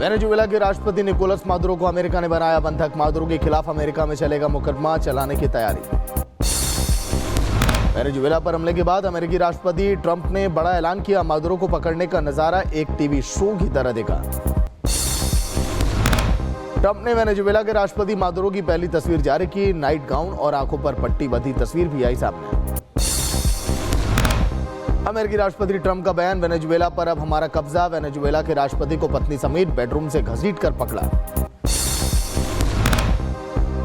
Venezuela के राष्ट्रपति Nicolas Maduro को अमेरिका ने बनाया बंधक। मादुरो के खिलाफ अमेरिका में चलेगा मुकदमा चलाने की तैयारी। वेनेजुएला पर हमले के बाद अमेरिकी राष्ट्रपति ट्रंप ने बड़ा ऐलान किया। मादुरो को पकड़ने का नजारा एक टीवी शो की तरह देखा। ट्रंप ने वेनेजुएला के राष्ट्रपति मादुरो की पहली तस्वीर जारी की। नाइट गाउन और आंखों पर पट्टी बंधी तस्वीर भी आई सामने। अमेरिकी राष्ट्रपति ट्रंप का बयान, वेनेजुएला पर अब हमारा कब्जा। वेनेजुएला के राष्ट्रपति को पत्नी समेत बेडरूम से घसीटकर पकड़ा।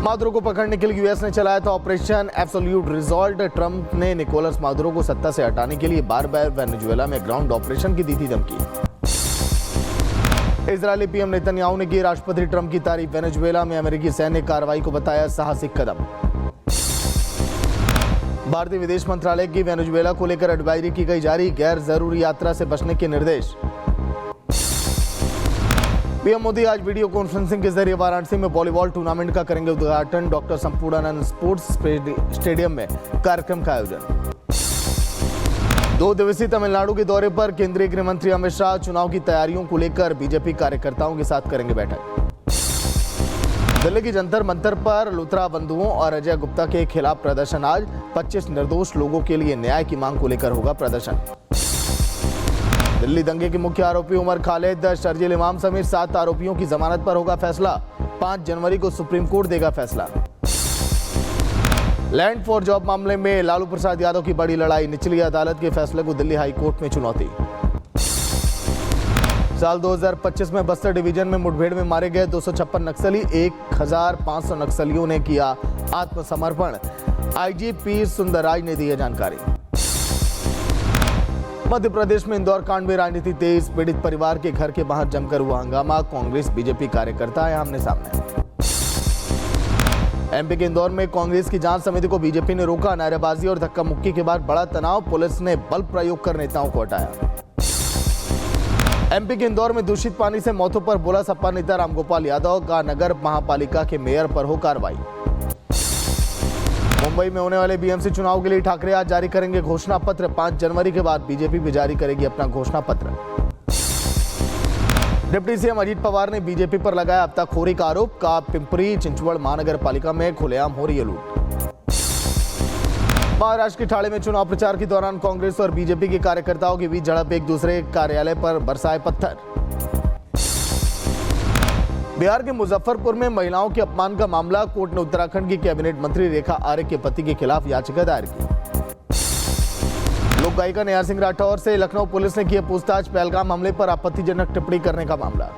मादुरो को पकड़ने के लिए यूएस ने चलाया था ऑपरेशन एब्सोल्यूट रिजॉल्ट। ट्रंप ने निकोलस मादुरो को सत्ता से हटाने के लिए बार बार वेनेजुएला में ग्राउंड ऑपरेशन की दी थी धमकी। इजरायली पीएम नेतन्याहू ने की राष्ट्रपति ट्रंप की तारीफ। वेनेजुएला में अमेरिकी सैन्य कार्रवाई को बताया साहसिक कदम। भारतीय विदेश मंत्रालय की वेनेजुएला को लेकर एडवाइजरी की गई जारी। गैर जरूरी यात्रा से बचने के निर्देश। पीएम मोदी आज वीडियो कॉन्फ्रेंसिंग के जरिए वाराणसी में वॉलीबॉल टूर्नामेंट का करेंगे उद्घाटन। डॉक्टर संपूर्णानंद स्पोर्ट्स स्टेडियम में कार्यक्रम का आयोजन। 2 दिवसीय तमिलनाडु के दौरे पर केंद्रीय गृह मंत्री अमित शाह चुनाव की तैयारियों को लेकर बीजेपी कार्यकर्ताओं के साथ करेंगे बैठक। दिल्ली की जंतर मंतर पर लुथरा बंधुओं और अजय गुप्ता के खिलाफ प्रदर्शन आज। 25 निर्दोष लोगों के लिए न्याय की मांग को लेकर होगा प्रदर्शन। दिल्ली दंगे के मुख्य आरोपी उमर खालिद, शर्जील इमाम समेत 7 आरोपियों की जमानत पर होगा फैसला। 5 जनवरी को सुप्रीम कोर्ट देगा फैसला। लैंड फॉर जॉब मामले में लालू प्रसाद यादव की बड़ी लड़ाई। निचली अदालत के फैसले को दिल्ली हाई कोर्ट में चुनौती। साल 2025 में बस्तर डिवीजन में मुठभेड़ में मारे गए 256 नक्सली। 1500 नक्सलियों ने किया आत्मसमर्पण। आईजीपी सुंदरराज ने दी जानकारी। मध्य प्रदेश में इंदौर कांड में राजनीति तेज। पीड़ित परिवार के घर के बाहर जमकर हुआ हंगामा। कांग्रेस बीजेपी कार्यकर्ता आए आमने सामने। एमपी के इंदौर में कांग्रेस की जांच समिति को बीजेपी ने रोका। नारेबाजी और धक्का मुक्की के बाद बड़ा तनाव। पुलिस ने बल प्रयोग कर नेताओं को हटाया। एमपी के इंदौर में दूषित पानी से मौतों पर बोला सपा नेता रामगोपाल यादव का। नगर महापालिका के मेयर पर हो कार्रवाई। मुंबई में होने वाले बीएमसी चुनाव के लिए ठाकरे आज जारी करेंगे घोषणा पत्र। 5 जनवरी के बाद बीजेपी भी जारी करेगी अपना घोषणा पत्र। डिप्टी सीएम अजीत पवार ने बीजेपी पर लगाया हफ्ताखोरी का आरोप। का पिंपरी चिंचवड़ महानगर पालिका में खुलेआम हो रही है लूट। महाराष्ट्र के ठाणे में चुनाव प्रचार के दौरान कांग्रेस और बीजेपी के कार्यकर्ताओं के बीच झड़प। एक दूसरे कार्यालय पर बरसाए पत्थर। बिहार के मुजफ्फरपुर में महिलाओं के अपमान का मामला। कोर्ट ने उत्तराखंड की कैबिनेट मंत्री रेखा आर्य के पति के खिलाफ याचिका दायर की। लोक गायिका नेहा सिंह राठौर से लखनऊ पुलिस ने किया पूछताछ। पहलगाम हमले पर आपत्तिजनक टिप्पणी करने का मामला।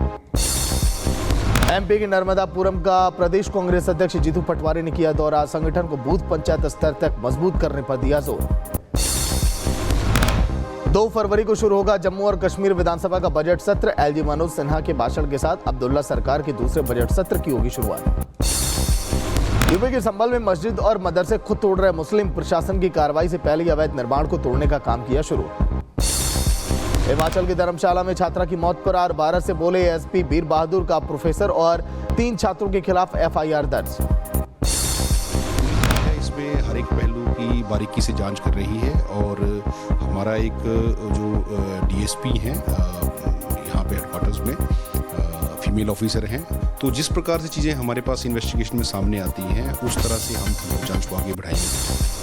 एमपी के नर्मदापुरम का प्रदेश कांग्रेस अध्यक्ष जीतू पटवारी ने किया दौरा। संगठन को बूथ पंचायत स्तर तक मजबूत करने पर दिया जोर। 2 फरवरी को शुरू होगा जम्मू और कश्मीर विधानसभा का बजट सत्र। एलजी मनोज सिन्हा के भाषण के साथ अब्दुल्ला सरकार के दूसरे बजट सत्र की होगी शुरुआत। यूपी के संभल में मस्जिद और मदरसे खुद तोड़ रहे मुस्लिम। प्रशासन की कार्रवाई से पहले ही अवैध निर्माण को तोड़ने का काम किया शुरू। हिमाचल के धर्मशाला में छात्रा की मौत पर R12 से बोले एसपी वीर बहादुर का। प्रोफेसर और 3 छात्रों के खिलाफ एफआईआर दर्ज। इसमें हर एक पहलू की बारीकी से जांच कर रही है और हमारा एक जो डीएसपी हैं यहाँ पे हेडक्वार्टर्स में फीमेल ऑफिसर हैं, तो जिस प्रकार से चीज़ें हमारे पास इन्वेस्टिगेशन में सामने आती हैं उस तरह से हम जांच को आगे बढ़ाएंगे।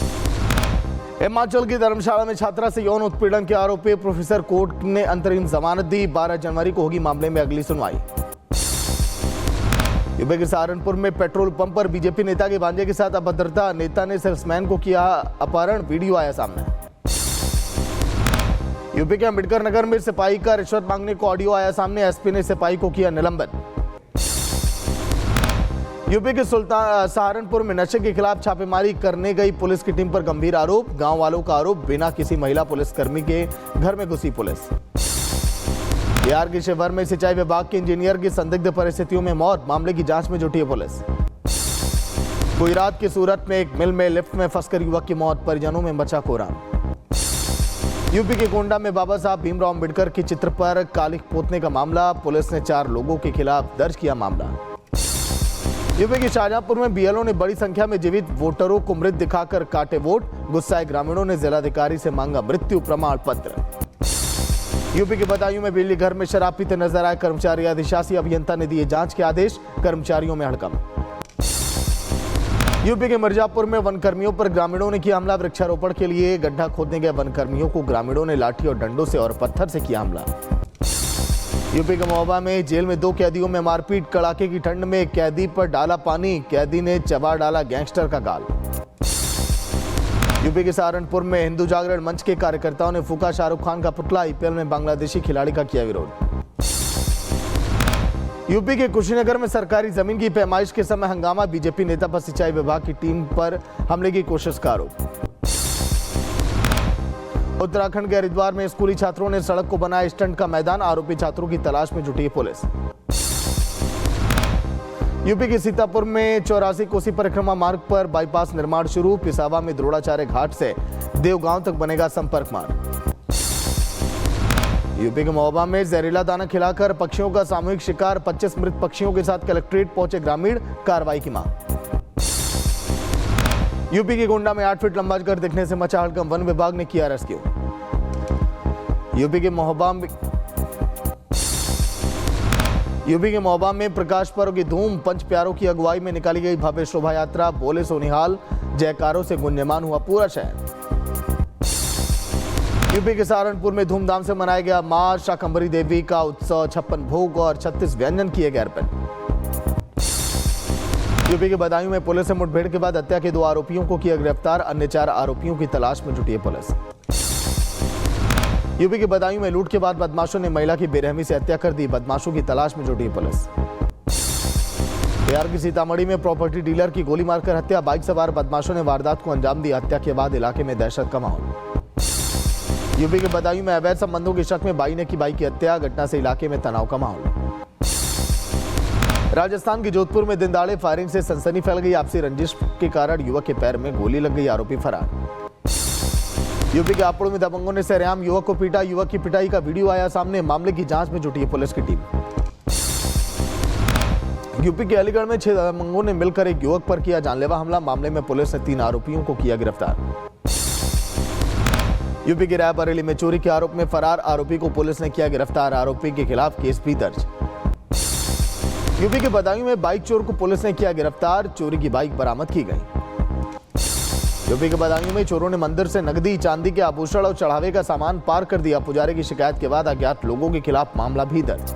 हिमाचल की धर्मशाला में छात्रा से यौन उत्पीड़न के आरोपी प्रोफेसर कोर्ट ने अंतरिम जमानत दी। 12 जनवरी को होगी मामले में अगली सुनवाई। यूपी के सहारनपुर में पेट्रोल पंप पर बीजेपी नेता के भांजे के साथ अभद्रता। नेता ने सेल्समैन को किया अपहरण। वीडियो आया सामने। यूपी के अंबेडकर नगर में सिपाही का रिश्वत मांगने को ऑडियो आया सामने। एसपी ने सिपाही को किया निलंबन। यूपी के सहारनपुर में नशे के खिलाफ छापेमारी करने गई पुलिस की टीम पर गंभीर आरोप। गांव वालों का आरोप, बिना किसी महिला पुलिसकर्मी के घर में घुसी पुलिस। बिहार के शिवहर में सिंचाई विभाग के इंजीनियर की संदिग्ध परिस्थितियों में मौत। मामले की जांच में जुटी है पुलिस। गुजरात के सूरत में एक मिल में लिफ्ट में फंसकर युवक की मौत। परिजनों में मचा कोहराम। यूपी के गोंडा में बाबा साहब भीमराव अंबेडकर के चित्र पर कालिख पोतने का मामला। पुलिस ने 4 लोगों के खिलाफ दर्ज किया मामला। यूपी के शाहजहांपुर में बीएलओ ने बड़ी संख्या में जीवित वोटरों को मृत दिखाकर काटे वोट। गुस्साए ग्रामीणों ने जिलाधिकारी से मांगा मृत्यु प्रमाण पत्र। यूपी के बदायूं में बिजली घर में शराब पीते नजर आए कर्मचारी, अधिशासी अभियंता ने दिए जांच के आदेश, कर्मचारियों में हड़कंप। यूपी के मिर्जापुर में वनकर्मियों पर ग्रामीणों ने किया हमला, वृक्षारोपण के लिए गड्ढा खोदने गए वनकर्मियों को ग्रामीणों ने लाठी और डंडों से और पत्थर से किया हमला। यूपी के महोबा में जेल में 2 कैदियों में मारपीट, कड़ाके की ठंड में कैदी पर डाला पानी, कैदी ने चबा डाला गैंगस्टर का गाल। यूपी के सहारनपुर में हिंदू जागरण मंच के कार्यकर्ताओं ने फूका शाहरुख खान का पुतला, आईपीएल में बांग्लादेशी खिलाड़ी का किया विरोध। यूपी के कुशीनगर में सरकारी जमीन की पैमाइश के समय हंगामा, बीजेपी नेता पर सिंचाई विभाग की टीम पर हमले की कोशिश का आरोप। उत्तराखंड के हरिद्वार में स्कूली छात्रों ने सड़क को बनाया स्टंट का मैदान, आरोपी छात्रों की तलाश में जुटी पुलिस। यूपी के सीतापुर में 84 कोसी परिक्रमा मार्ग पर बाईपास निर्माण शुरू, पिसावा में द्रोणाचार्य घाट से देवगांव तक बनेगा संपर्क मार्ग। यूपी के महोबा में जहरीला दाना खिलाकर पक्षियों का सामूहिक शिकार, 25 मृत पक्षियों के साथ कलेक्ट्रेट पहुंचे ग्रामीण, कार्रवाई की मांग। यूपी के गोंडा में 8 फीट लंबा अजगर दिखने से मचा हड़कंप, वन विभाग ने किया रेस्क्यू। यूपी के महोबा में प्रकाश पर्व की धूम, पंच प्यारों की अगुवाई में निकाली गई भव्य शोभा यात्रा, बोले सोनिहाल, जयकारों से गुंजयमान हुआ पूरा शहर। यूपी के सहारनपुर में धूमधाम से मनाया गया मां शाकंभरी देवी का उत्सव, 56 भोग और 36 व्यंजन किए गए अर्पण। यूपी के बदायूं में पुलिस से मुठभेड़ के बाद हत्या के 2 आरोपियों को किया गिरफ्तार, अन्य 4 आरोपियों की तलाश में जुटी है पुलिस। यूपी के बदायूं में लूट के बाद बदमाशों ने महिला की बेरहमी से हत्या कर दी, बदमाशों की तलाश में जुटी है पुलिस। बिहार की सीतामढ़ी में प्रॉपर्टी डीलर की गोली मारकर हत्या, बाइक सवार बदमाशों ने वारदात को अंजाम दिया, हत्या के बाद इलाके में दहशत का माहौल। यूपी के बदायूं में अवैध संबंधों के शक में बाई ने की बाई की हत्या, घटना से इलाके में तनाव का माहौल। राजस्थान के जोधपुर में दिनदाड़े फायरिंग से सनसनी फैल गई, आपसी रंजिश के कारण युवक के पैर में गोली लग गई, आरोपी फरार। यूपी के हापुड़ में दबंगों ने सरेआम युवक को पीटा, युवक की पिटाई का वीडियो आया सामने, मामले की जांच में जुटी है पुलिस की टीम। यूपी के अलीगढ़ में 6 दबंगों ने मिलकर एक युवक पर किया जानलेवा हमला, मामले में पुलिस ने 3 आरोपियों को किया गिरफ्तार। यूपी के रायबरेली में चोरी के आरोप में फरार आरोपी को पुलिस ने किया गिरफ्तार, आरोपी के खिलाफ केस भी दर्ज। यूपी के बदायूं में बाइक चोर को पुलिस ने किया गिरफ्तार, चोरी की बाइक बरामद की गई। यूपी के बदायूं में चोरों ने मंदिर से नकदी, चांदी के आभूषण और चढ़ावे का सामान पार कर दिया, पुजारी की शिकायत के बाद अज्ञात लोगों के खिलाफ मामला भी दर्ज।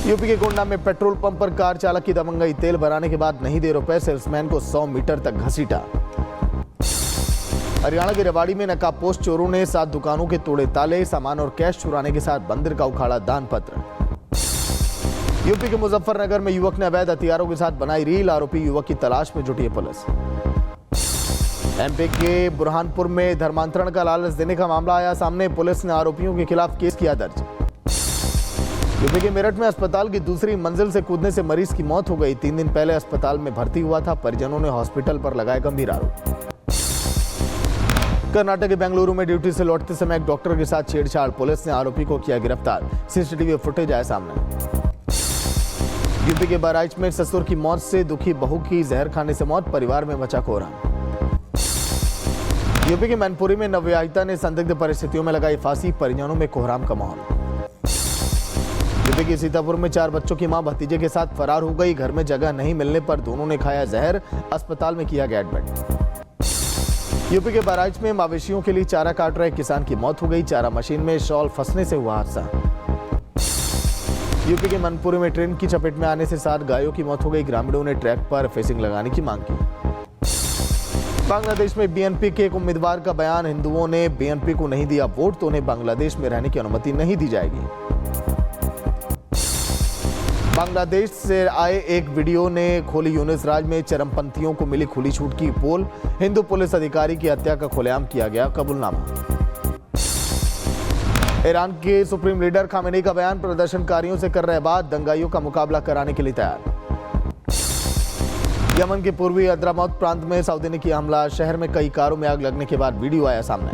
यूपी के गोंडा में पेट्रोल पंप पर कार चालक की दबंगई, तेल भराने के बाद नहीं दे रुपए, सेल्समैन को 100 मीटर तक घसीटा। हरियाणा के रेवाड़ी में नकाब पोस्ट चोरों ने 7 दुकानों के तोड़े ताले, सामान और कैश चुराने के साथ मंदिर का उखाड़ा दान पत्र। यूपी के मुजफ्फरनगर में युवक ने अवैध हथियारों के साथ बनाई रील, आरोपी युवक की तलाश में जुटी है पुलिस। एमपी के बुरहानपुर में धर्मांतरण का लालच देने का मामला आया सामने, पुलिस ने आरोपियों के खिलाफ केस किया दर्ज। यूपी के मेरठ में अस्पताल की दूसरी मंजिल से कूदने से मरीज की मौत हो गई, 3 दिन पहले अस्पताल में भर्ती हुआ था, परिजनों ने हॉस्पिटल पर लगाए गंभीर आरोप। कर्नाटक के बेंगलुरु में ड्यूटी से लौटते समय एक डॉक्टर के साथ छेड़छाड़, पुलिस ने आरोपी को किया गिरफ्तार, सीसीटीवी फुटेज आया सामने। यूपी के बहराइच में ससुर की मौत से दुखी बहू की जहर खाने से मौत, परिवार में मचा कोहराम। यूपी के मैनपुरी में नवविवाहिता ने संदिग्ध परिस्थितियों में लगाई फांसी, परिजनों में कोहराम का माहौल। यूपी के सीतापुर में 4 बच्चों की मां भतीजे के साथ फरार हो गई, घर में जगह नहीं मिलने पर दोनों ने खाया जहर, अस्पताल में किया गया एडमिट। यूपी के बहराइच में मवेशियों के लिए चारा काट रहे किसान की मौत हो गई, चारा मशीन में शॉल फंसने से हुआ हादसा। यूपी के मनपुरी में ट्रेन की चपेट में आने से 7 गायों की मौत हो गई, ग्रामीणों ने ट्रैक पर फेंसिंग लगाने की मांग की। बांग्लादेश में बीएनपी के एक उम्मीदवार का बयान, हिंदुओं ने बीएनपी को नहीं दिया वोट तो उन्हें बांग्लादेश में रहने की अनुमति नहीं दी जाएगी। बांग्लादेश से आए एक वीडियो ने खोली यूनिस राज में चरमपंथियों को मिली खुली छूट की पोल, हिंदू पुलिस अधिकारी की हत्या का खुलेआम किया गया कबूलनामा। ईरान के सुप्रीम लीडर खामेनी का बयान, प्रदर्शनकारियों से कर रहे बात, दंगाइयों का मुकाबला कराने के लिए तैयार। यमन के पूर्वी हद्रामौत प्रांत में सऊदी ने किया हमला, शहर में कई कारों में आग लगने के बाद वीडियो आया सामने।